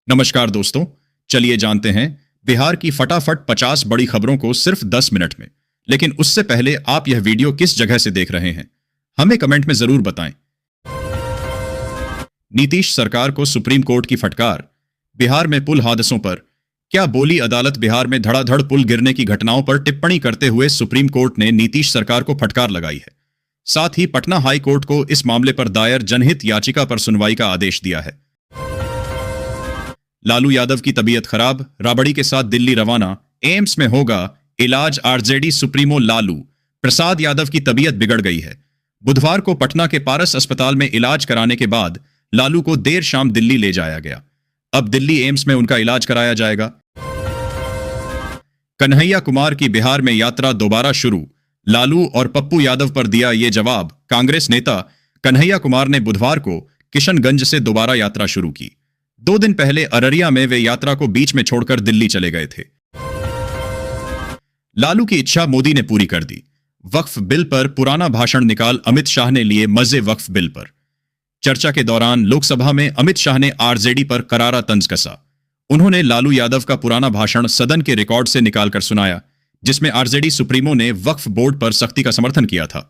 नमस्कार दोस्तों, चलिए जानते हैं बिहार की फटाफट 50 बड़ी खबरों को सिर्फ 10 मिनट में। लेकिन उससे पहले आप यह वीडियो किस जगह से देख रहे हैं, हमें कमेंट में जरूर बताएं। नीतीश सरकार को सुप्रीम कोर्ट की फटकार। बिहार में पुल हादसों पर क्या बोली अदालत। बिहार में धड़ाधड़ पुल गिरने की घटनाओं पर टिप्पणी करते हुए सुप्रीम कोर्ट ने नीतीश सरकार को फटकार लगाई है। साथ ही पटना हाई कोर्ट को इस मामले पर दायर जनहित याचिका पर सुनवाई का आदेश दिया है। लालू यादव की तबीयत खराब, राबड़ी के साथ दिल्ली रवाना, एम्स में होगा इलाज। आरजेडी सुप्रीमो लालू प्रसाद यादव की तबीयत बिगड़ गई है। बुधवार को पटना के पारस अस्पताल में इलाज कराने के बाद लालू को देर शाम दिल्ली ले जाया गया। अब दिल्ली एम्स में उनका इलाज कराया जाएगा। कन्हैया कुमार की बिहार में यात्रा दोबारा शुरू। लालू और पप्पू यादव पर दिया ये जवाब। कांग्रेस नेता कन्हैया कुमार ने बुधवार को किशनगंज से दोबारा यात्रा शुरू की। 2 दिन पहले अररिया में वे यात्रा को बीच में छोड़कर दिल्ली चले गए थे। लालू की इच्छा मोदी ने पूरी कर दी। वक्फ बिल पर पुराना भाषण निकाल अमित शाह ने लिए मजे। वक्फ बिल पर चर्चा के दौरान लोकसभा में अमित शाह ने आरजेडी पर करारा तंज कसा। उन्होंने लालू यादव का पुराना भाषण सदन के रिकॉर्ड से निकालकर सुनाया, जिसमें आरजेडी सुप्रीमो ने वक्फ बोर्ड पर सख्ती का समर्थन किया था।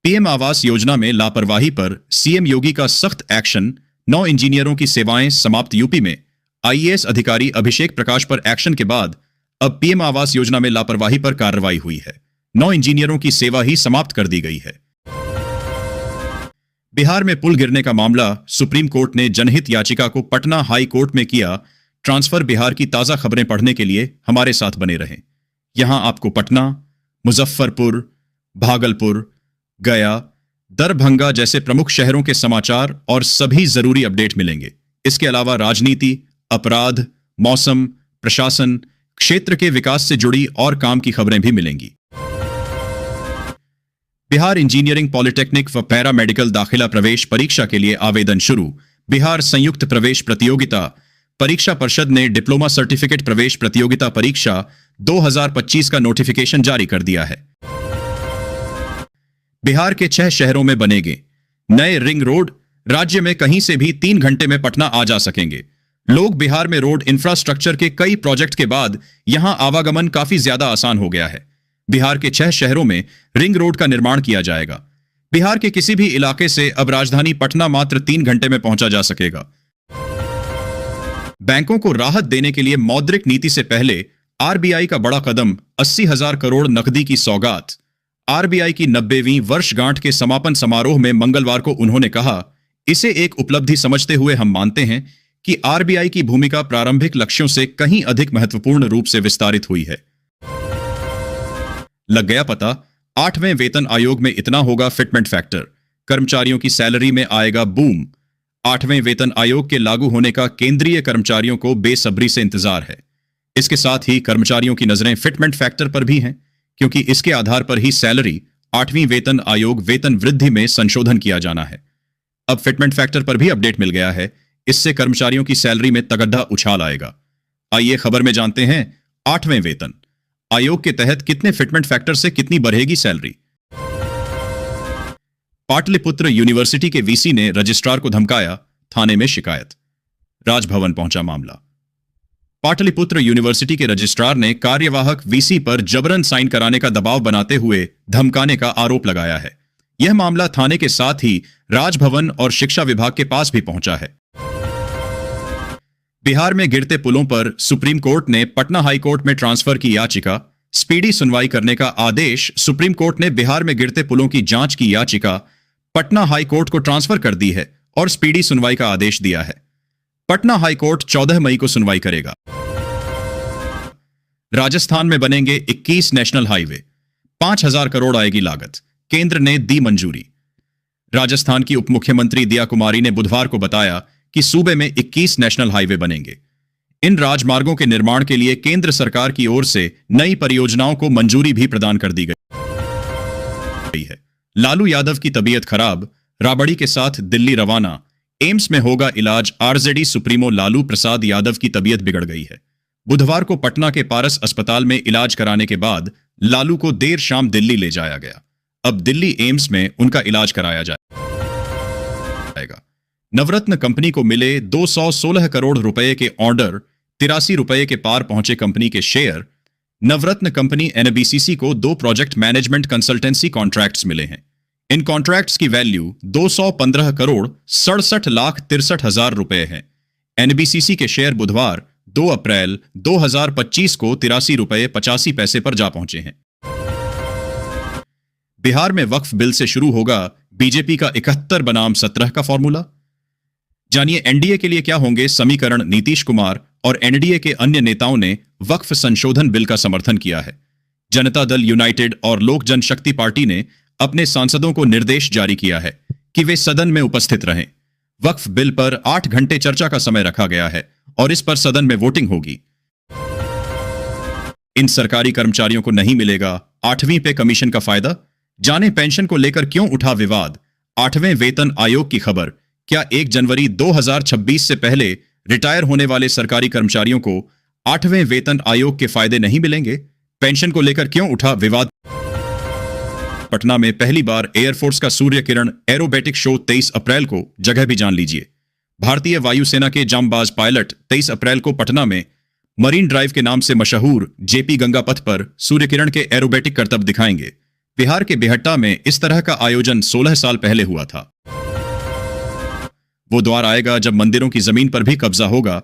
पीएम आवास योजना में लापरवाही पर सीएम योगी का सख्त एक्शन। 9 इंजीनियरों की सेवाएं समाप्त। यूपी में आईएएस अधिकारी अभिषेक प्रकाश पर एक्शन के बाद अब पीएम आवास योजना में लापरवाही पर कार्रवाई हुई है। 9 इंजीनियरों की सेवा ही समाप्त कर दी गई है। बिहार में पुल गिरने का मामला। सुप्रीम कोर्ट ने जनहित याचिका को पटना हाई कोर्ट में किया ट्रांसफर। बिहार की ताजा खबरें पढ़ने के लिए हमारे साथ बने रहें। यहां आपको पटना, मुजफ्फरपुर, भागलपुर, गया, दरभंगा जैसे प्रमुख शहरों के समाचार और सभी जरूरी अपडेट मिलेंगे। इसके अलावा राजनीति, अपराध, मौसम, प्रशासन, क्षेत्र के विकास से जुड़ी और काम की खबरें भी मिलेंगी। बिहार इंजीनियरिंग, पॉलिटेक्निक व पैरा मेडिकल दाखिला प्रवेश परीक्षा के लिए आवेदन शुरू। बिहार संयुक्त प्रवेश प्रतियोगिता परीक्षा परिषद ने डिप्लोमा सर्टिफिकेट प्रवेश प्रतियोगिता परीक्षा 2025 का नोटिफिकेशन जारी कर दिया है। बिहार के 6 शहरों में बनेंगे नए रिंग रोड। राज्य में कहीं से भी 3 घंटे में पटना आ जा सकेंगे लोग। बिहार में रोड इंफ्रास्ट्रक्चर के कई प्रोजेक्ट के बाद यहां आवागमन काफी ज्यादा आसान हो गया है। बिहार के 6 शहरों में रिंग रोड का निर्माण किया जाएगा। बिहार के किसी भी इलाके से अब राजधानी पटना मात्र 3 घंटे में पहुंचा जा सकेगा। बैंकों को राहत देने के लिए मौद्रिक नीति से पहले आरबीआई का बड़ा कदम। 80,000 करोड़ नकदी की सौगात। आरबीआई की 90वीं वर्षगांठ के समापन समारोह में मंगलवार को उन्होंने कहा, इसे एक उपलब्धि समझते हुए हम मानते हैं कि आरबीआई की भूमिका प्रारंभिक लक्ष्यों से कहीं अधिक महत्वपूर्ण रूप से विस्तारित हुई है। लग गया पता, 8वें वेतन आयोग में इतना होगा फिटमेंट फैक्टर। कर्मचारियों की सैलरी में आएगा बूम। 8वें वेतन आयोग के लागू होने का केंद्रीय कर्मचारियों को बेसब्री से इंतजार है। इसके साथ ही कर्मचारियों की नजरें फिटमेंट फैक्टर पर भी हैं, क्योंकि इसके आधार पर ही सैलरी 8वीं वेतन आयोग वेतन वृद्धि में संशोधन किया जाना है। अब फिटमेंट फैक्टर पर भी अपडेट मिल गया है। इससे कर्मचारियों की सैलरी में तगड़ा उछाल आएगा। आइए खबर में जानते हैं 8वें वेतन आयोग के तहत कितने फिटमेंट फैक्टर से कितनी बढ़ेगी सैलरी। पाटलिपुत्र यूनिवर्सिटी के वीसी ने रजिस्ट्रार को धमकाया, थाने में शिकायत। राजभवन पहुंचा मामला। पाटलिपुत्र यूनिवर्सिटी के रजिस्ट्रार ने कार्यवाहक वीसी पर जबरन साइन कराने का दबाव बनाते हुए धमकाने का आरोप लगाया है। यह मामला थाने के साथ ही राजभवन और शिक्षा विभाग के पास भी पहुंचा है। बिहार में गिरते पुलों पर सुप्रीम कोर्ट ने पटना हाई कोर्ट में ट्रांसफर की याचिका। स्पीडी सुनवाई करने का आदेश। सुप्रीम कोर्ट ने बिहार में गिरते पुलों की जांच की याचिका पटना हाई कोर्ट को ट्रांसफर कर दी है और स्पीडी सुनवाई का आदेश दिया है। पटना हाई कोर्ट 14 मई को सुनवाई करेगा। राजस्थान में बनेंगे 21 नेशनल हाईवे। 5,000 करोड़ आएगी लागत। केंद्र ने दी मंजूरी। राजस्थान की उप मुख्यमंत्री दिया कुमारी ने बुधवार को बताया कि सूबे में 21 नेशनल हाईवे बनेंगे। इन राजमार्गों के निर्माण के लिए केंद्र सरकार की ओर से नई परियोजनाओं को मंजूरी भी प्रदान कर दी गई है। लालू यादव की तबीयत खराब, राबड़ी के साथ दिल्ली रवाना, एम्स में होगा इलाज। आरजेडी सुप्रीमो लालू प्रसाद यादव की तबीयत बिगड़ गई है। बुधवार को पटना के पारस अस्पताल में इलाज कराने के बाद लालू को देर शाम दिल्ली ले जाया गया। अब दिल्ली एम्स में उनका इलाज कराया जाएगा। नवरत्न कंपनी को मिले 216 करोड़ रुपए के ऑर्डर, 83 रुपए के पार पहुंचे कंपनी के शेयर। नवरत्न कंपनी एनबीसीसी को 2 प्रोजेक्ट मैनेजमेंट कंसल्टेंसी कॉन्ट्रैक्ट्स मिले हैं। इन कॉन्ट्रैक्ट्स की वैल्यू 215 करोड़ 67,63,000 रुपए है। एनबीसीसी के शेयर बुधवार 2 अप्रैल 2025 को 83 रुपए 85 पैसे पर जा पहुंचे हैं। बिहार में वक्फ बिल से शुरू होगा बीजेपी का 71 बनाम 17 का फॉर्मूला। जानिए एनडीए के लिए क्या होंगे समीकरण। नीतीश कुमार और एनडीए के अन्य नेताओं ने वक्फ संशोधन बिल का समर्थन किया है। जनता दल यूनाइटेड और लोक जनशक्ति पार्टी ने अपने सांसदों को निर्देश जारी किया है कि वे सदन में उपस्थित रहें। वक्फ बिल पर 8 घंटे चर्चा का समय रखा गया है और इस पर सदन में वोटिंग होगी। इन सरकारी कर्मचारियों को नहीं मिलेगा 8वीं पे कमीशन का फायदा। जाने पेंशन को लेकर क्यों उठा विवाद। 8वें वेतन आयोग की खबर। क्या 1 जनवरी 2026 से पहले रिटायर होने वाले सरकारी कर्मचारियों को 8वें वेतन आयोग के फायदे नहीं मिलेंगे। पेंशन को लेकर क्यों उठा विवाद। पटना में पहली बार एयरफोर्स का सूर्य किरण एरोबेटिक शो 23 अप्रैल को। जगह भी जान लीजिए। भारतीय वायुसेना के जांबाज पायलट 23 अप्रैल को पटना में मरीन ड्राइव के नाम से मशहूर जेपी गंगा पथ पर सूर्य किरण के एरोबेटिक करतब दिखाएंगे। बिहार के बेहट्टा में इस तरह का आयोजन 16 साल पहले हुआ था। वो दौर आएगा जब मंदिरों की जमीन पर भी कब्जा होगा।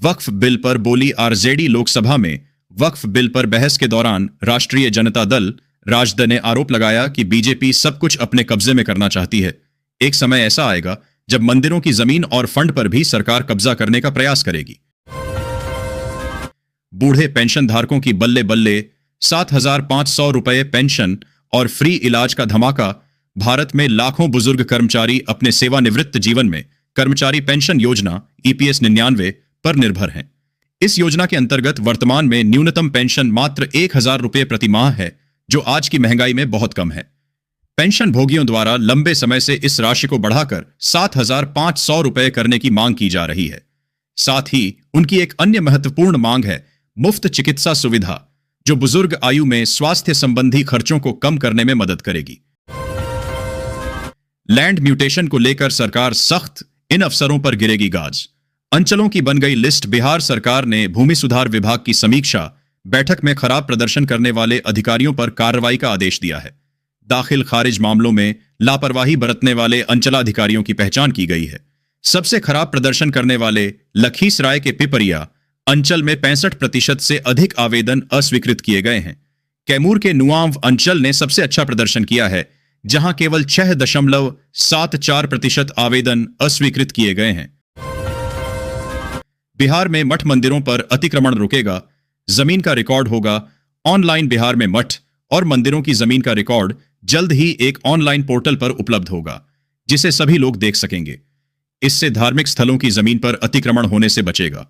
वक्फ बिल पर बोली आरजेडी। लोकसभा में वक्फ बिल पर बहस के दौरान राष्ट्रीय जनता दल राजद ने आरोप लगाया कि बीजेपी सब कुछ अपने कब्जे में करना चाहती है। एक समय ऐसा आएगा जब मंदिरों की जमीन और फंड पर भी सरकार कब्जा करने का प्रयास करेगी। बूढ़े पेंशन धारकों की बल्ले बल्ले 7,500 रुपए पेंशन और फ्री इलाज का धमाका। भारत में लाखों बुजुर्ग कर्मचारी अपने सेवानिवृत्त जीवन में कर्मचारी पेंशन योजना ईपीएस 99 पर निर्भर हैं। इस योजना के अंतर्गत वर्तमान में न्यूनतम पेंशन मात्र 1,000 रुपए प्रति माह है, जो आज की महंगाई में बहुत कम है। पेंशन भोगियों द्वारा लंबे समय से इस राशि को बढ़ाकर 7,500 रुपए करने की मांग की जा रही है। साथ ही उनकी एक अन्य महत्वपूर्ण मांग है मुफ्त चिकित्सा सुविधा, जो बुजुर्ग आयु में स्वास्थ्य संबंधी खर्चों को कम करने में मदद करेगी। लैंड म्यूटेशन को लेकर सरकार सख्त। इन अफसरों पर गिरेगी गाज। अंचलों की बन गई लिस्ट। बिहार सरकार ने भूमि सुधार विभाग की समीक्षा बैठक में खराब प्रदर्शन करने वाले अधिकारियों पर कार्रवाई का आदेश दिया है। दाखिल खारिज मामलों में लापरवाही बरतने वाले अंचलाधिकारियों की पहचान की गई है। सबसे खराब प्रदर्शन करने वाले लखीसराय के पिपरिया अंचल में 65% से अधिक आवेदन अस्वीकृत किए गए हैं। कैमूर के नुआंव अंचल ने सबसे अच्छा प्रदर्शन किया है, जहां केवल 6.74% आवेदन अस्वीकृत किए गए हैं। बिहार में मठ मंदिरों पर अतिक्रमण रुकेगा। जमीन का रिकॉर्ड होगा ऑनलाइन। बिहार में मठ और मंदिरों की जमीन का रिकॉर्ड जल्द ही एक ऑनलाइन पोर्टल पर उपलब्ध होगा, जिसे सभी लोग देख सकेंगे। इससे धार्मिक स्थलों की जमीन पर अतिक्रमण होने से बचेगा।